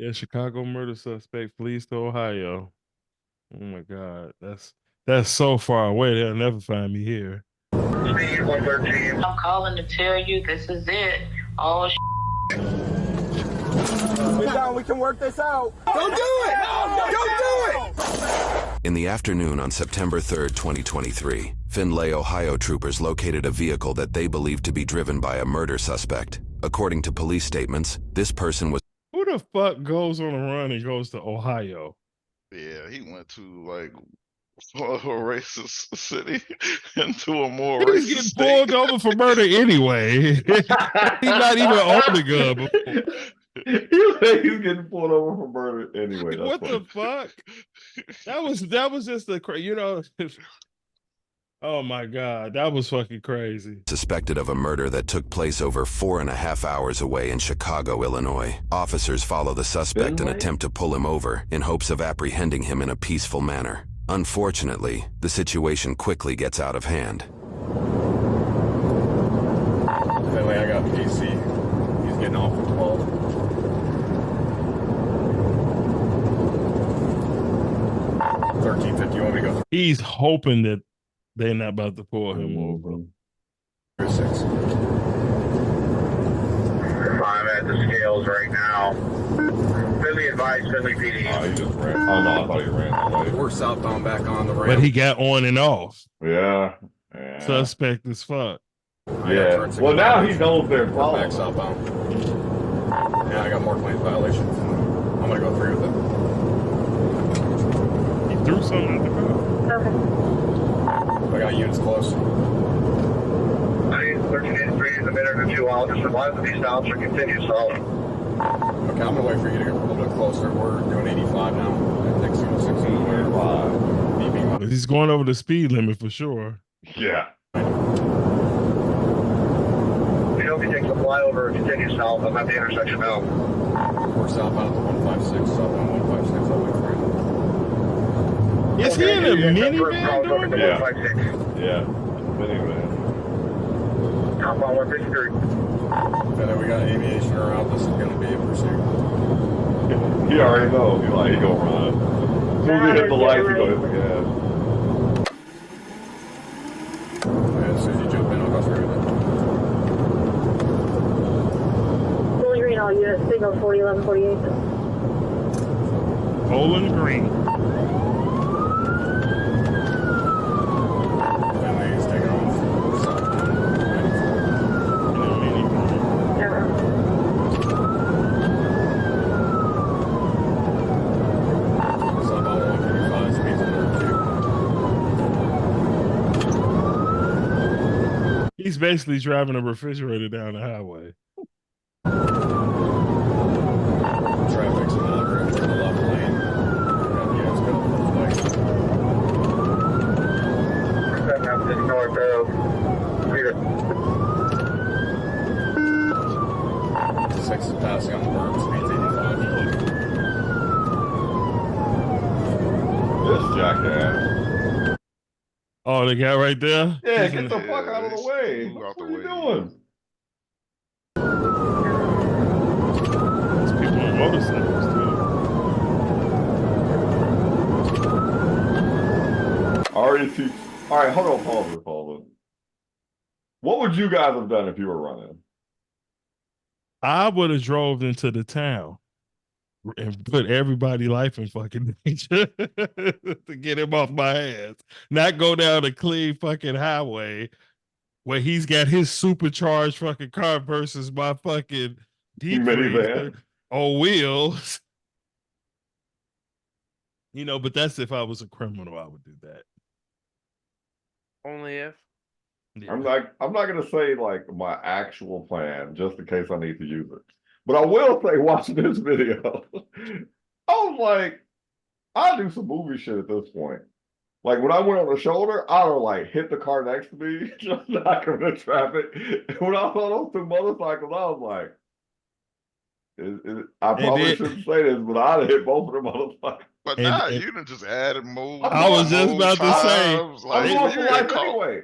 Yeah, Chicago murder suspect flees to Ohio. Oh my God, that's so far away. They'll never find me here. Speed 113. I'm calling to tell you this is it. Oh, Get down, we can work this out. Don't do it! No, don't do it! In the afternoon on September 3rd, 2023, Findlay, Ohio troopers located a vehicle that they believed to be driven by a murder suspect. According to police statements, this person was... Who the fuck goes on a run and goes to Ohio? Yeah, he went to like a racist city into a more He's racist getting state. pulled over for murder anyway. He's not even on the gun before. He's getting pulled over for murder anyway. What the fuck? That was just the oh my God, that was fucking crazy. Suspected of a murder that took place over 4.5 hours away in Chicago, Illinois. Officers follow the suspect and attempt to pull him over in hopes of apprehending him in a peaceful manner. Unfortunately, the situation quickly gets out of hand. Finley, I got PC. He's getting off at 12. $13.50. You want me to go He's hoping that they're not about to pull him over. 6? I'm at the scales right now. Finley advised Finley PD. Oh, he just ran. Oh no, I thought he ran away. We're southbound back on the ramp. But he got on and off. Yeah. Suspect as fuck. Yeah. Well, now he knows they're We're following. back southbound. Yeah, I got more claims violation. I'm gonna go through with it. He threw something at the car. I got units close. 1383 is a minute or two out. Just advise that these stops are continued solid. Okay, I'm gonna wait for you to get a little bit closer. We're doing 85 now. I think 16. He's going over the speed limit for sure. Yeah. We hope he takes a flyover and continues south. I'm at the intersection now. We're southbound to 156. Southbound 156. I'll wait for you. Is he in a minivan doing Yeah. that? Yeah. Minivan. Top on 153. Okay, we got aviation around. This is gonna be a pursuit. He already knows. He gonna run. As soon as he hit the lights, he gonna hit the gas. As soon as you jump in, I'll go through with it. Bowling Green, all units, signal 401148. Bowling Green. Family's taking off. Southbound 94. Error. Southbound 155. Speeds under 2. He's basically driving a refrigerator down the highway. Traffic's another in the left lane. Got units going for the That happens north of Peter. 6 is passing on the berm. Speeds 85. This jackass. Oh, the guy right there? Yeah, He's get in the fuck out of the way. Move out What the are you way. doing? There's people on motorcycles too. Already see. All right, hold on, pause. What would you guys have done if you were running? I would have drove into the town and put everybody's life in fucking danger to get him off my ass. Not go down a clean fucking highway where he's got his supercharged fucking car versus my fucking deep freezer on wheels. You know, but that's if I was a criminal, I would do that. Only if. Yeah. I'm not gonna say like my actual plan just in case I need to use it. But I will say watching this video, I was like, I'll do some movie shit at this point. Like when I went on the shoulder, I would like hit the car next to me, just knock him in traffic. And when I saw those two motorcycles, I was like, I probably shouldn't say this, but I'd have hit both of them motorcycles. But now you done just added more. I was just about to say, Like, I'm going for you life ain't caught. anyway.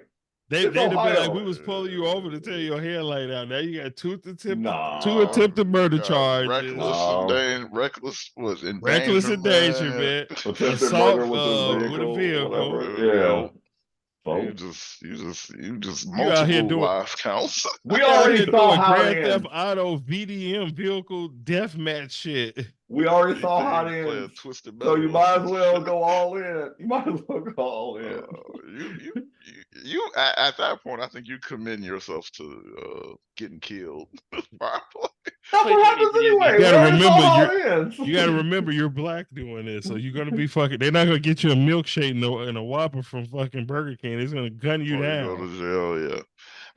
They'd have been like, we Ohio. was pulling you over to tear your hairline out. Now you got two Nah. attempted murder You got charges. reckless was Reckless endangerment. endangerment. Attempted Assault murder with a vehicle, whatever. Yeah. So, You just You out here multiple doing live counts. we out already here saw doing how it Grand ends. Theft Auto VDM vehicle deathmatch shit. We already saw how it Playing ends. Twisted So you Metal. might as well go all in. You might as well go all in. You at that point, I think you commend yourself to getting killed. Probably. That's what happens anyway. You gotta We already saw remember how it ends. You gotta remember you're black doing this, so you're gonna be fucking. They're not gonna get you a milkshake and a Whopper from fucking Burger King. It's gonna gun you Before down. You go to jail, yeah.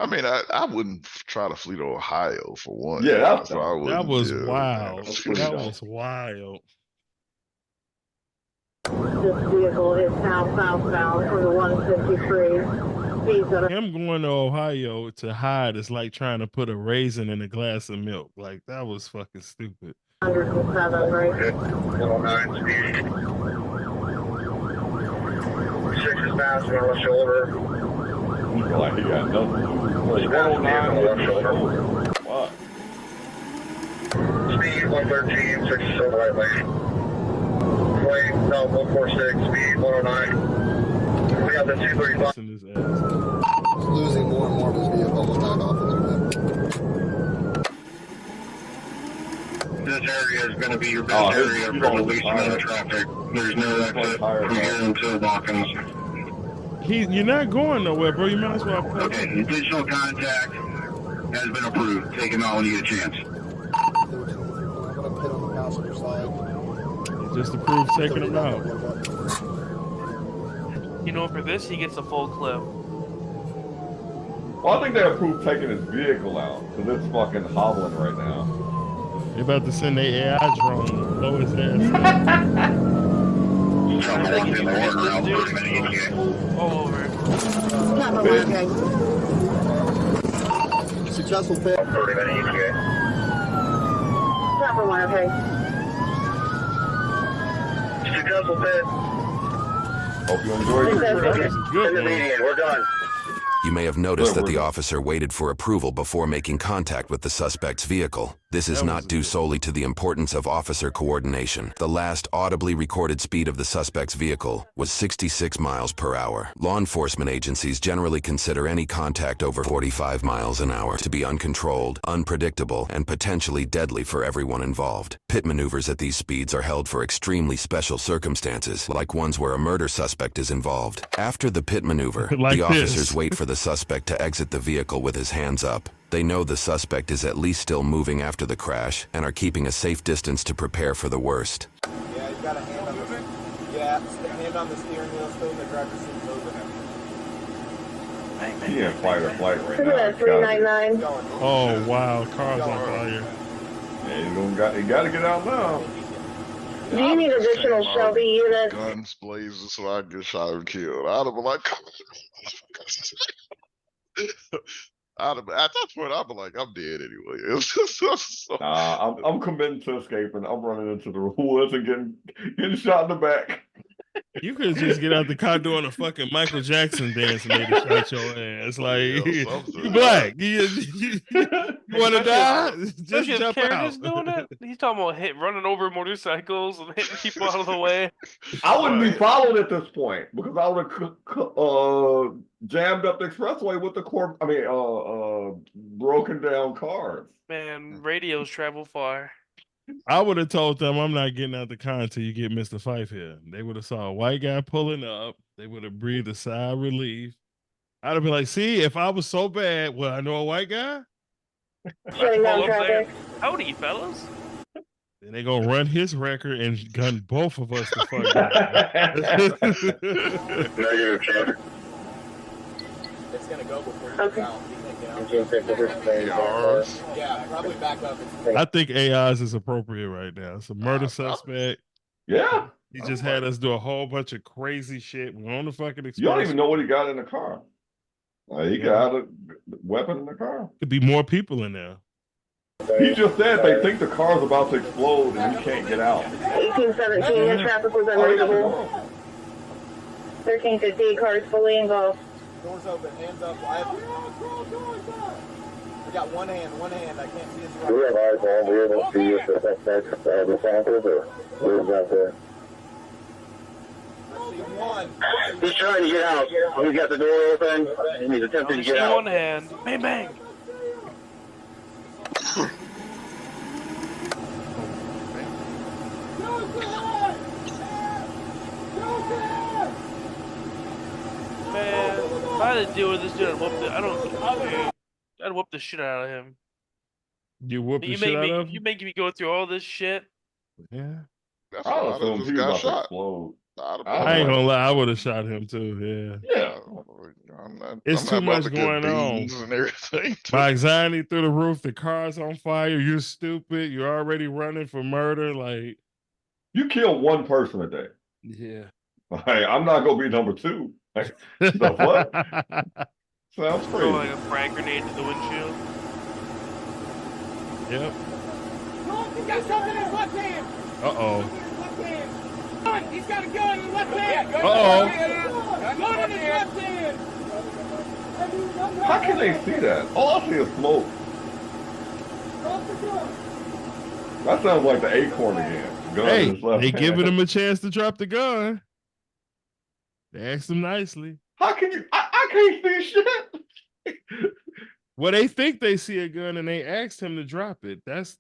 I mean, I wouldn't try to flee to Ohio for one. Yeah, that's so I dumb. That wouldn't. was Yeah, wild. That's pretty That dumb. was wild. This vehicle is southbound from the 153. Speeds at Him going to Ohio to hide is like trying to put a raisin in a glass of milk. Like that was fucking stupid. 107, right? 109 speed. 6 is passing on the shoulder. He feel like he got nothing. Like 109 on the shoulder. What? Speed 113, 6 is over right lane. Flame, no, 146, speed 109. We got the 235. Busting his ass. He's losing more and more of his vehicle. We'll back off a little bit. This area is going to be your best area for the least amount of traffic. There's no exit from here until Dawkins. You're not going nowhere, bro. You might as well pull. Okay, additional contact has been approved. Take him out when you get a chance. 13, I'm going to pit on the passenger side. Just to prove taking him out. You know, for this, he gets a full clip. Well, I think they approved taking his vehicle out because it's fucking hobbling right now. They about to send their AI drone to blow his ass. All over. Top of okay. Successful pit. 30 minute ETA. Top of okay. Successful pit. Hope you enjoyed your That trip. was a good In the one. median, we're done. You may have noticed that the officer waited for approval before making contact with the suspect's vehicle. This is not due solely to the importance of officer coordination. The last audibly recorded speed of the suspect's vehicle was 66 miles per hour. Law enforcement agencies generally consider any contact over 45 miles an hour to be uncontrolled, unpredictable, and potentially deadly for everyone involved. Pit maneuvers at these speeds are held for extremely special circumstances, like ones where a murder suspect is involved. After the pit maneuver, Like the this. officers wait for the suspect to exit the vehicle with his hands up. They know the suspect is at least still moving after the crash and are keeping a safe distance to prepare for the worst. Yeah, he's got a hand on the hand on the steering wheel, still in the driver's seat, moving him. He in fight or flight right Look now. at that 399. Going. Oh wow, car's on fire. Yeah, he got to get out now. Do you need additional Shelby units? Guns blazing so I get shot and killed. I'd have been like, at that point, I'd be like, I'm dead anyway. It was just so, I'm committed to escaping. I'm running into the rules and getting shot in the back. You could just get out the car doing a fucking Michael Jackson dance and they shot your ass. Like you black. You want to die? Just Especially if jump Karen out. is doing it. He's talking about running over motorcycles and hitting people out of the way. I wouldn't be followed at this point because I would have jammed up the expressway with the broken down cars. Man, radios travel far. I would have told them I'm not getting out the car until you get Mr. Fife here. They would have saw a white guy pulling up. They would have breathed a sigh of relief. I'd have been like, see, if I was so bad, well, I know a white guy. Shutting down Pull up there. traffic. Howdy, fellas. Then they gonna run his record and gun both of us the fuck down. Negative traffic. It's gonna go before you Okay. get out. You can't get out. Yeah, probably back up. I think AIs is appropriate right now. It's a murder suspect. Yeah. He just had us do a whole bunch of crazy shit. We're on the fucking express. You don't even know what he got in the car. He got a weapon in the car. Could be more people in there. He just said they think the car's about to explode and he can't get out. 1817, your traffic was Oh, he got the unreadable. door. 1350, cars fully engulfed. Doors open, hands up. I got one hand. I can't see his right. We have eyes on. We're able to see if the suspect responsive or lives out there. I see one. He's trying to get out. He's got the door open and he's attempting to See get out. one hand. Bang bang. Man, if I had to deal with this dude, I'd whoop I'd whoop the shit out of him. You whoop the You shit make out me, of him? you making me go through all this shit. Yeah. That's I why I assumed just he was got about to shot. explode. I ain't gonna lie, I would have shot him too, yeah. Yeah. It's too about much to get going on. beans and everything. My anxiety through the roof, the car's on fire, you're stupid, you're already running for murder, like You kill one person a day. yeah. Hey, I'm not gonna be number 2. Like, the what? Sounds Throw like crazy. a frag grenade to the windshield. Yep. He's got something in his left hand. Uh-oh. He's got a gun in his left hand. Uh-oh. Gun in his left hand. How can they see that? All I see is smoke. That sounds like the acorn again. Gun in Hey, his left they hand. giving him a chance to drop the gun. They asked him nicely. How can you? I can't see shit. Well, they think they see a gun and they asked him to drop it. That's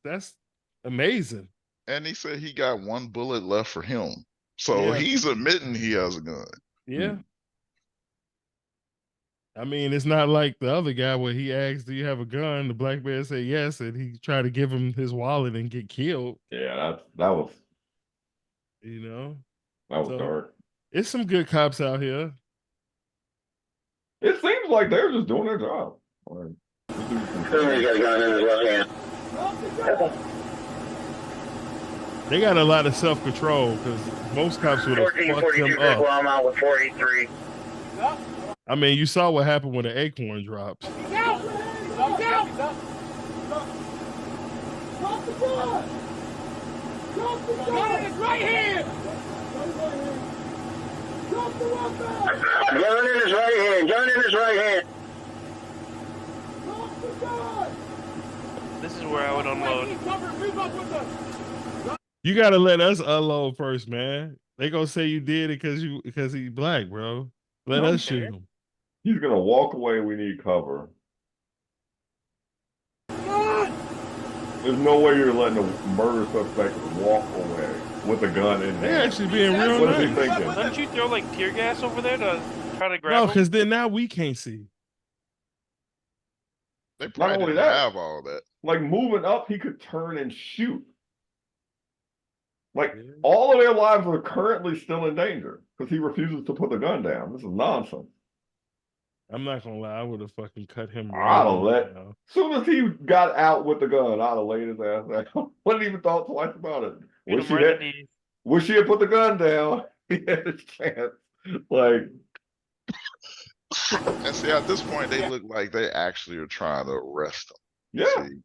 amazing. And he said he got one bullet left for him. So Yeah. he's admitting he has a gun. Yeah. I mean, it's not like the other guy where he asked, "Do you have a gun?" The black man said yes, and he tried to give him his wallet and get killed. Yeah, that was You know, so dark. It's some good cops out here. It seems like they're just doing their job. Like, Somebody's got a gun in his left hand. They got a lot of self-control because most cops would have fucked 1442 them up. I'm out with 483. I mean, you saw what happened when the acorn dropped. He's out. He's out. Drop the gun. Drop the gun in his right hand. Drop the weapon. Gun in his right hand. Gun in his right hand. Drop the gun. This is where I would unload. Move up with us. You gotta let us unload first, man. They gonna say you did it because he's black, bro. Let us shoot him. he's gonna walk away. We need cover. There's no way you're letting a murder suspect walk away with a gun in They hand. actually being real What is he nice. thinking? Don't you throw like tear gas over there to try to grab No, him? because then now we can't see. They probably only didn't that- have all that. Like moving up, he could turn and shoot. Like all of their lives are currently still in danger because he refuses to put the gun down. This is nonsense. I'm not gonna lie, I would have fucking cut him. I'd have right let. now. As soon as he got out with the gun, I'd have laid his ass down. Wouldn't even thought twice about it. Hit Wish him he right had, in the knees. wish he had put the gun down. He had his chance. Like, And see, at this point, they look like they actually are trying to arrest him. yeah. See,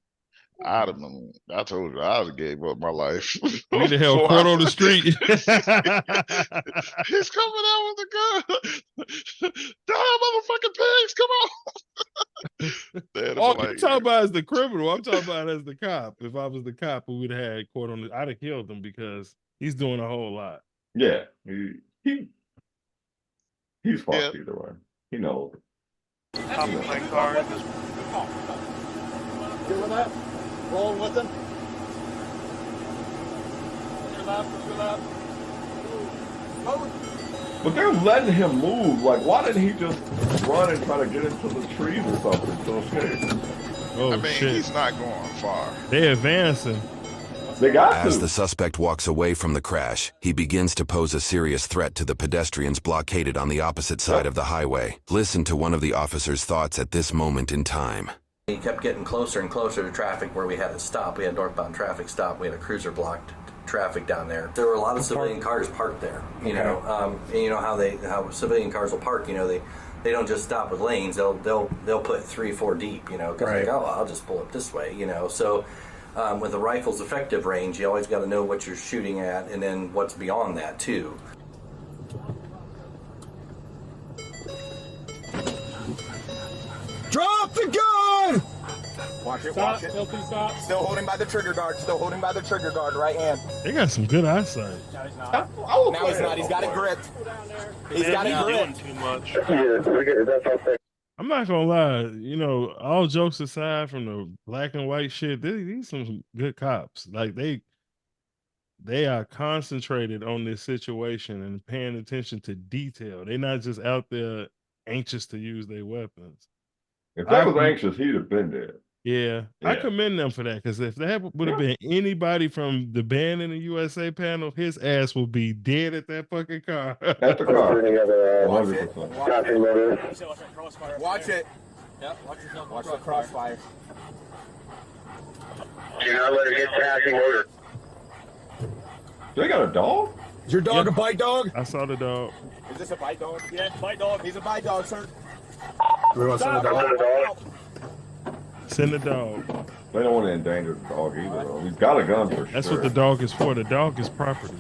I'd have been, I told you, I'd have gave up my life. We the hell Before caught I- on the street. He's coming out with a gun. Die, motherfucking pigs, come on. They'd have All been I'm like, talking about is the criminal. I'm talking about as the cop. If I was the cop who would have had caught on the, I'd have killed him because he's doing a whole lot. Yeah. He's fucked Yeah. either way. He knows. Hop in my car and just Good with that? Rolling with him? Good up. But they're letting him move. Like, why didn't he just run and try to get into the trees or something to escape? Oh I mean, shit! he's not going far. They advancing. They got As to. the suspect walks away from the crash, he begins to pose a serious threat to the pedestrians blockaded on the opposite side of the highway. Listen to one of the officer's thoughts at this moment in time. He kept getting closer and closer to traffic where we had to stop. We had northbound traffic stop. We had a cruiser blocked traffic down there. There were a lot of civilian cars parked there. You know, and you know how civilian cars will park. You know, they don't just stop with lanes. They'll put 3-4 deep. You know, because they go, I'll just pull up this way. You know, so. With the rifle's effective range, you always got to know what you're shooting at and then what's beyond that, too. Watch it, Stop. watch it. Still stop. Still holding by the trigger guard. Still holding by the trigger guard. Right hand. They got some good eyesight. Now he's not. He's got it gripped. He's got it doing gripped. too much. That's okay. I'm not gonna lie, you know, all jokes aside from the black and white shit, these some good cops. Like they are concentrated on this situation and paying attention to detail. They're not just out there anxious to use their weapons. If they was anxious, he'd have been there. Yeah, I commend them for that, because if that would have been anybody from the band in the USA panel, his ass would be dead at that fucking car. At the car. Watch it. 100%. Watch it. Yep. Watch the crossfire. Do not let it hit passing motor. They got a dog? Is your dog a bite dog? I saw the dog. Is this a bite dog? Yeah, bite dog. He's a bite dog, sir. Do we want to send a Send dog? the dog. Send the dog. They don't want to endanger the dog either, though. He's got a gun for sure. That's what the dog is for. The dog is property.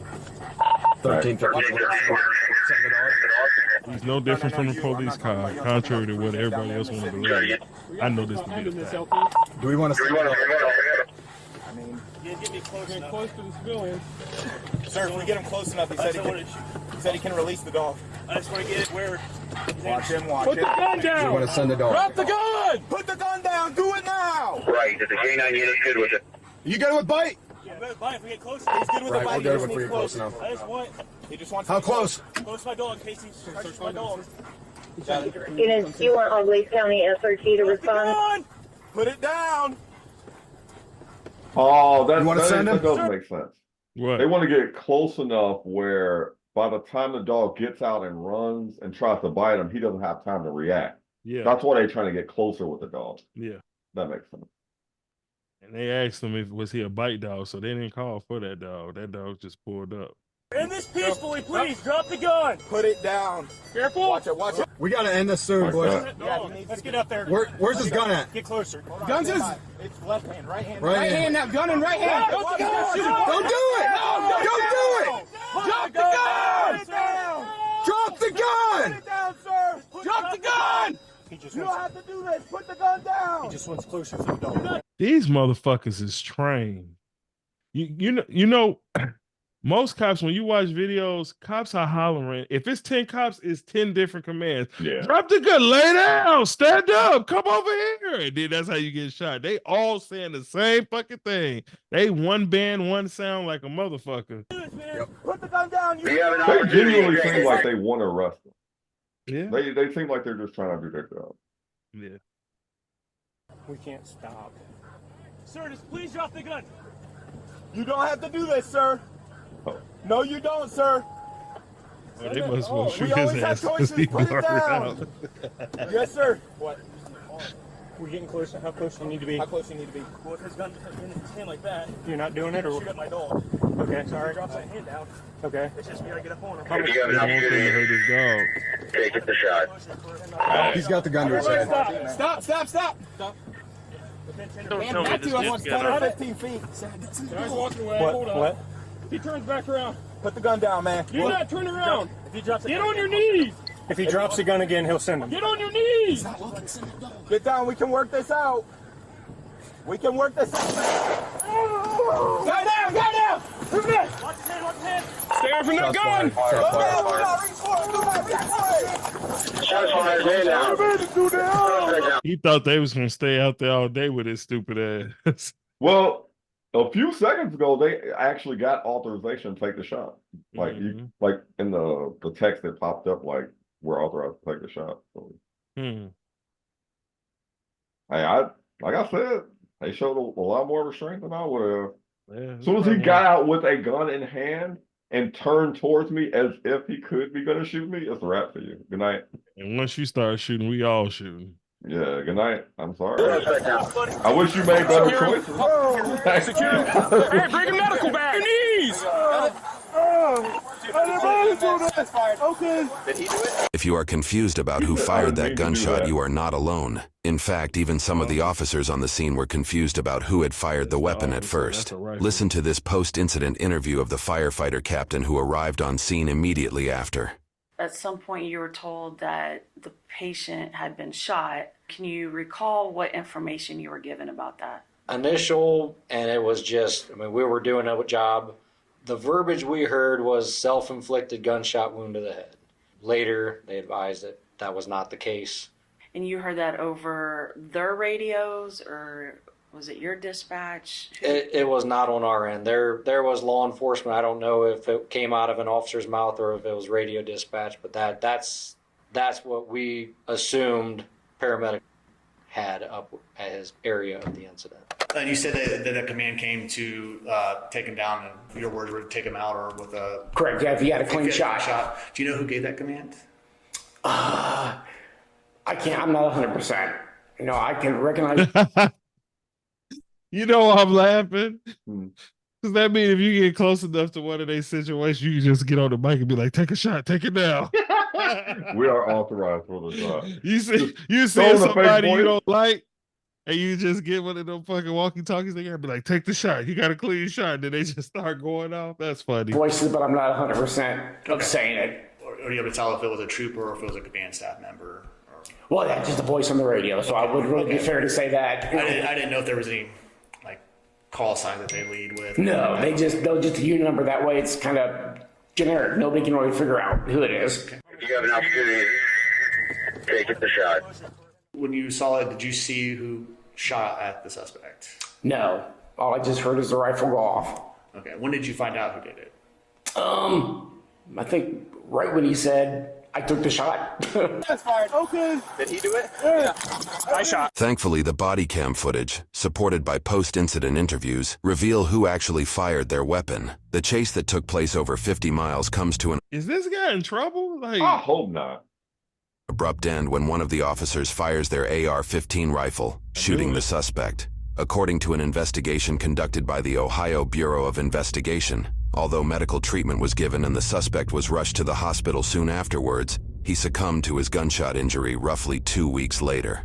13, 13. Send the dog. He's no different from the police car, contrary to what everybody else want to believe. I know this to be Handing a this fact. LP. Do we want to send the dog? I mean, Get me close to the civilian. sir, if we get him close enough, he said he can release the dog. I just want to get it where. Watch him, watch Put it. the gun Do we down. want to send the dog? Drop the gun. Put the gun down. Do it now. Right, the K9 unit good with it. You good with bite? I'm gonna bite if we get close. He's good with Right, the we'll bite. get He him just if we needs get close enough. I just want He just wants How to close? close to my dog, Casey. Touch my dog. Units, do you want Lake County SRT to respond? Put it down. Oh, You wanna send him? that doesn't make sense. What? They want to get close enough where by the time the dog gets out and runs and tries to bite him, he doesn't have time to react. Yeah, That's why they're trying to get closer with the dog. yeah. That makes sense. And they asked him if was he a bite dog, so they didn't call for that dog. That dog just pulled up. End this peacefully, please. Drop the gun. Put it down. Careful. Watch it, watch it. We got to end this soon, boys. Yeah, Let's get up there. Where's his gun at? Get closer. Guns is. It's left hand, right hand. Right hand. now. Gun in right hand. Don't do it! Don't do it! Drop the gun. Drop the gun! Put it down, sir. Drop the gun. You don't have to do this. Put the gun down. Just wants closer to the dog. These motherfuckers is trained. You know, most cops, when you watch videos, cops are hollering. If it's 10 cops, it's 10 different commands. Yeah. Drop the gun, lay down, stand up, come over here. And then that's how you get shot. They all saying the same fucking thing. They one band, one sound like a motherfucker. Put the gun down. We have an They opportunity. genuinely seem like they want to arrest him. Yeah. They seem like they're just trying to do their job. Yeah. We can't stop. Sir, just please drop the gun. You don't have to do this, sir. Oh. No, you don't, sir. Oh, they must well We shoot his always have ass because choices. he Put it blurted down. out. Yes, sir. What? We're getting closer. How close do you need to be? How close you need to be? Well, if his gun is in his hand like that, You're not doing it, or shoot at my dog. okay? Sorry, Sorry. drops that hand down. Okay. It's just we gotta get up on him. If you have They an don't want them to opportunity, hurt his dog. take the shot. He's got the gun to his head. Stop, stop, stop. Don't Man, tell me back this to us dude's wants got 10 or out. 15 feet. Guys walking away. What? Hold up. What? He turns back around. Put the gun down, man. Do not turn around. If he drops the Get gun, on your knees. If he drops the gun again, he'll send him. Get on your knees. Get down. We can work this out. We can work this out. Go down, go down. Move it. Watch his hand, watch his hand. Stay away from that gun. Go down, go down. Reach for it. Go back, reach for it. Shots fired, man down. He thought they was gonna stay out there all day with his stupid ass. Well, a few seconds ago, they actually got authorization to take the shot. Like you, like in the text that popped up, like we're authorized to take the shot. So, Hmm. I like I said, they showed a lot more restraint than I would have. Yeah, As soon as he got out with a gun in hand and turned towards me as if he could be going to shoot me, it's a wrap for you. Good night. and once you start shooting, we all shooting. Yeah, good night. I'm sorry. I wish you made better choices. Hey, bring a medical back. Your knees. Okay. If you are confused about who fired that gunshot, you are not alone. In fact, even some of the officers on the scene were confused about who had fired the weapon at first. Listen to this post-incident interview of the firefighter captain who arrived on scene immediately after. At some point you were told that the patient had been shot. Can you recall what information you were given about that? Initial, and it was just, I mean, we were doing a job. The verbiage we heard was self-inflicted gunshot wound to the head. Later, they advised that that was not the case. And you heard that over their radios, or was it your dispatch? It was not on our end. There was law enforcement. I don't know if it came out of an officer's mouth or if it was radio dispatch, but that's what we assumed paramedic had up at his area of the incident. And you said that a command came to take him down, and your words were to take him out, or with a... Correct, yeah, if you had a clean shot. Do you know who gave that command? I can't, I'm not 100%. You know, I can recognize... You know why I'm laughing? Does that mean if you get close enough to one of these situations, you can just get on the mic and be like, take a shot, take it now. We are authorized for the shot. You see somebody you don't like, and you just get one of them fucking walkie-talkies, they gotta be like, take the shot. You got a clean shot. And then they just start going off. That's funny. Voices, but I'm not 100% of saying it. Or are you able to tell if it was a trooper or if it was a command staff member? Or... Well, that's just a voice on the radio, so I would really be fair to say that. I didn't know if there was any call sign that they lead with. No, they'll just use a number that way. It's kind of generic. Nobody can really figure out who it is. You have an opportunity to take the shot. When you saw it, did you see who shot at the suspect? No. All I just heard is the rifle go off. Okay. When did you find out who did it? I think right when he said, I took the shot. That's fired. Okay. Did he do it? Yeah. I shot. Thankfully, the body cam footage, supported by post-incident interviews, reveal who actually fired their weapon. The chase that took place over 50 miles comes to an Is this guy in trouble? I hope not. Abrupt end when one of the officers fires their AR-15 rifle, shooting the suspect. According to an investigation conducted by the Ohio Bureau of Investigation, although medical treatment was given and the suspect was rushed to the hospital soon afterwards, he succumbed to his gunshot injury roughly 2 weeks later.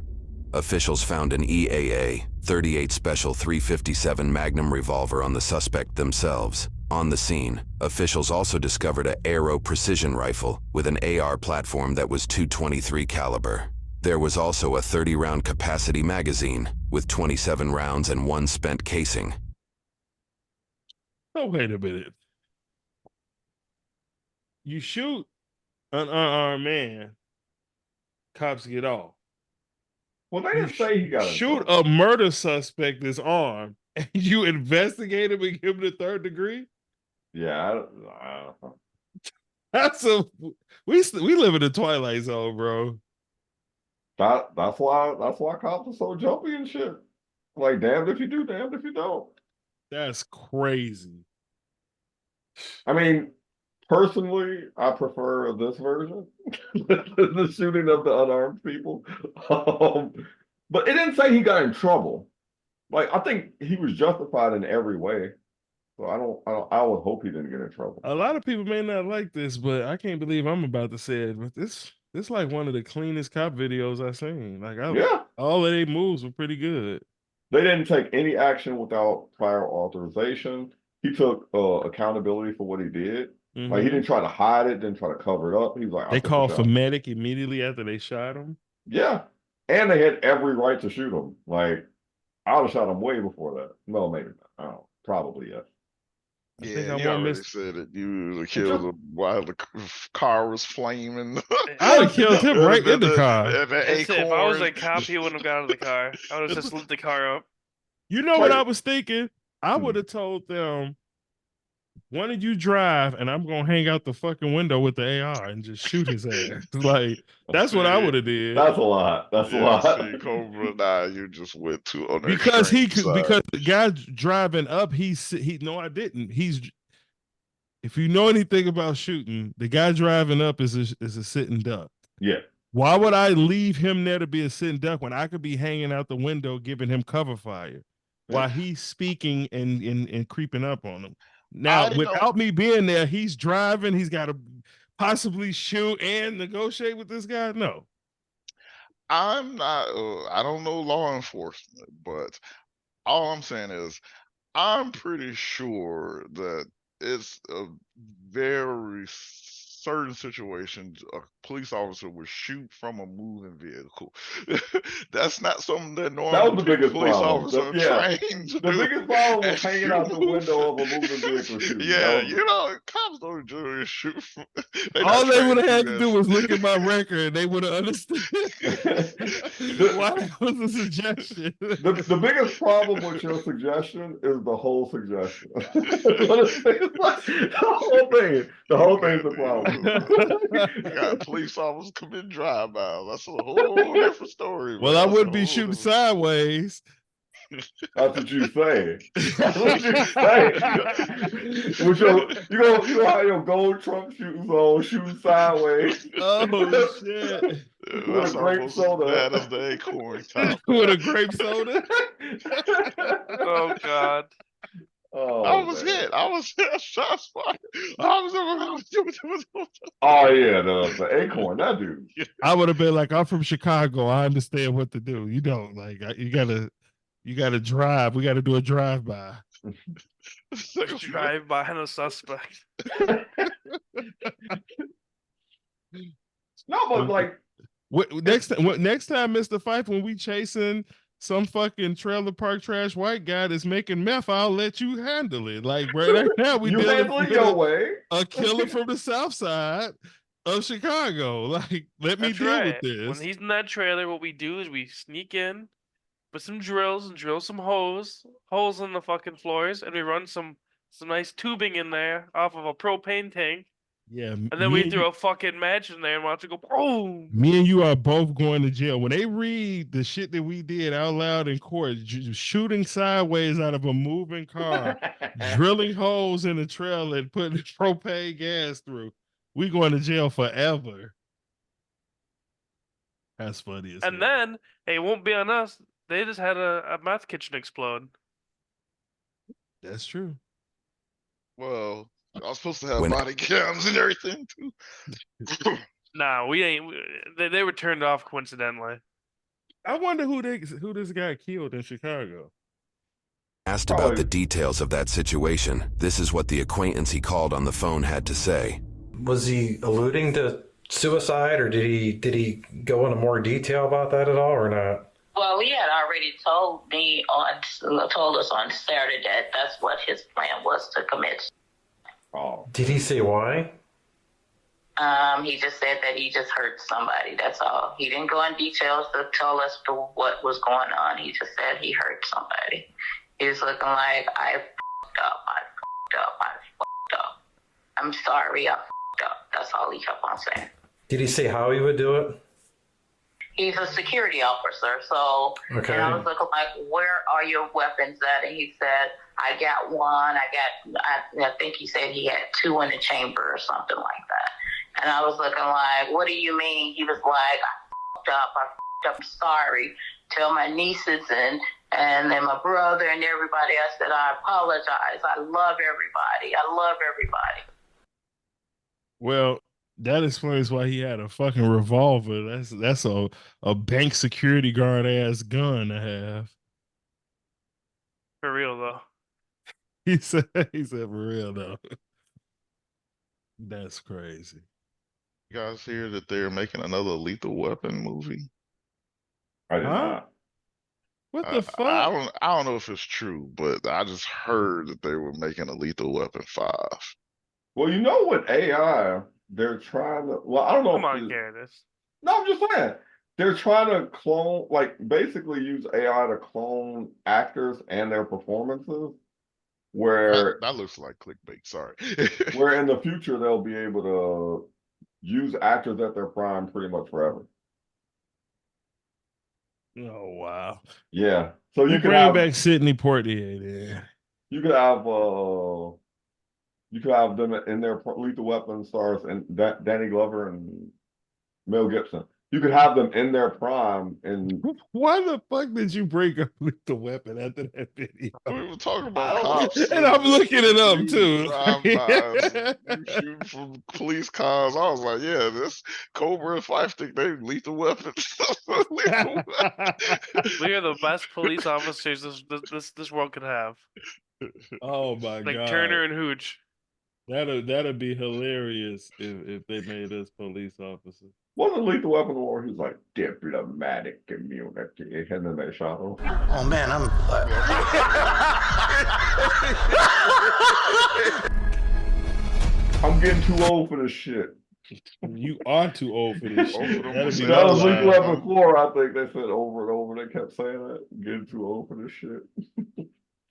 Officials found an EAA 38 Special 357 Magnum revolver on the suspect themselves. On the scene, officials also discovered a Aero precision rifle with an AR platform that was .223 caliber. There was also a 30-round capacity magazine with 27 rounds and 1 spent casing. Oh, wait a minute. You shoot an unarmed man, cops get off. Well, they didn't say he got shoot a murder suspect that's armed, and you investigate him and give him the 3rd degree? Yeah, I don't know. That's we live in the twilight zone, bro. That's why cops are so jumpy and shit. Like, damned if you do, damned if you don't. That's crazy. I mean, personally, I prefer this version, the shooting of the unarmed people. But it didn't say he got in trouble. Like, I think he was justified in every way. So I would hope he didn't get in trouble. A lot of people may not like this, but I can't believe I'm about to say it. But this like one of the cleanest cop videos I've seen. Like, all of their moves were pretty good. They didn't take any action without prior authorization. He took accountability for what he did. Mm-hmm. Like, he didn't try to hide it, didn't try to cover it up. He was like, they called for medic immediately after they shot him. Yeah. And they had every right to shoot him. Like, I would have shot him way before that. Well, maybe not. I don't know. Probably, yes. Yeah, you already said it. You would have killed him while the car was flaming. I would have killed him right in the car. If I was a cop, he wouldn't have got out of the car. I would have just lit the car up. You know what I was thinking? I would have told them, why don't you drive and I'm going to hang out the fucking window with the AR and just shoot his ass. Like, that's what I would have did. That's a lot. That's a lot. See, Cobra, nah, you just went to on because because the guy driving up, no, I didn't. If you know anything about shooting, the guy driving up is a sitting duck. Yeah. Why would I leave him there to be a sitting duck when I could be hanging out the window giving him cover fire while he's speaking and creeping up on him? Now, without me being there, he's driving. He's got to possibly shoot and negotiate with this guy. No, I'm not. I don't know law enforcement, but all I'm saying is, I'm pretty sure that it's a very certain situations, a police officer would shoot from a moving vehicle. That's not something that That normal was the biggest police problem. officers are Yeah, trained to the do. biggest problem was And hanging shoot out the window of a moving. moving vehicle shooting. Yeah, That was you know, cops don't generally shoot from. They're All not they trained would have to had do to that. do was look at my record and they would have understood why that was a suggestion. the biggest problem with your suggestion is the whole suggestion. The whole thing's the problem. You got police officers commit drive-bys. That's a whole different story, man. Well, I That's a wouldn't be whole shooting different- sideways. That's what you say. That's what you say. With your, you gonna have your gold Trump shoes on, shooting sideways. Oh shit! With That's a grape almost soda. bad as the acorn top. With a grape soda. Oh God. Oh, I was man. hit. I was hit. Shots fired. I was. Oh yeah, the acorn, that dude. I would have been like, I'm from Chicago. I understand what to do. You don't like. You gotta drive. We gotta do a drive by. Drive by a suspect. No, but like Next time, Mr. Fife, when we chasing some fucking trailer park trash white guy that's making meth, I'll let you handle it. Like right now, we you dealing handle it with your way. a killer from the south side of Chicago. Like, let me That's deal right. with this. When he's in that trailer, what we do is we sneak in with some drills and drill some holes in the fucking floors, and we run some nice tubing in there off of a propane tank. Yeah, And then we throw a fucking match in there and watch it go boom. Me and you are both going to jail. When they read the shit that we did out loud in court, shooting sideways out of a moving car, drilling holes in the trailer and putting propane gas through, we going to jail forever. That's funny as And hell. then it won't be on us. They just had a meth kitchen explode. That's true. Well, I was supposed to have body cams and everything too. Nah, we ain't. They were turned off coincidentally. I wonder who this guy killed in Chicago. Asked about the details of that situation, this is what the acquaintance he called on the phone had to say. Was he alluding to suicide, or did he go into more detail about that at all, or not? Well, he had already told us on Saturday that that's what his plan was, to commit. Oh. Did he say why? He just said that he just hurt somebody. That's all. He didn't go in details to tell us what was going on. He just said he hurt somebody. He was looking like, I fucked up. I'm sorry, I fucked up. That's all he kept on saying. Did he say how he would do it? He's a security officer, so Okay. And I was looking like, where are your weapons at? And he said, I got one. I think he said he had two in the chamber or something like that. And I was looking like, what do you mean? He was like, I fucked up. I'm sorry. Tell my nieces and then my brother and everybody. I said, I apologize. I love everybody. Well, that explains why he had a fucking revolver. That's a bank security guard ass gun to have. For real though. He said for real though. That's crazy. You guys hear that they're making another Lethal Weapon movie? I did not. What the fuck? I don't know if it's true, but I just heard that they were making a Lethal Weapon 5. Well, you know, with AI, they're trying to. Well, I don't know. Come on, Candace. No, I'm just saying they're trying to clone, like basically use AI to clone actors and their performances. Where that looks like clickbait. Sorry. Where in the future they'll be able to use actors at their prime pretty much forever. Oh wow. Yeah. So you can bring have back Sidney Poitier there. You could have them in their Lethal Weapon stars and Danny Glover and Mel Gibson. You could have them in their prime. And why the fuck did you bring up Lethal Weapon after that video? We were talking about cops, and I'm looking it up too. Shooting from police cars. I was like, yeah, this Cobra and Fife think they Lethal Weapons. We are the best police officers this world could have. Oh my like god! Turner and Hooch. That'd be hilarious if they made us police officers. Wasn't Lethal Weapon War? He's like diplomatic immunity, and then they shot him. Oh man, I'm getting too old for this shit. You are too old for this shit. That'd be That my was Lethal line. Weapon 4, I think they said over and over. They kept saying that. I'm getting too old for this shit.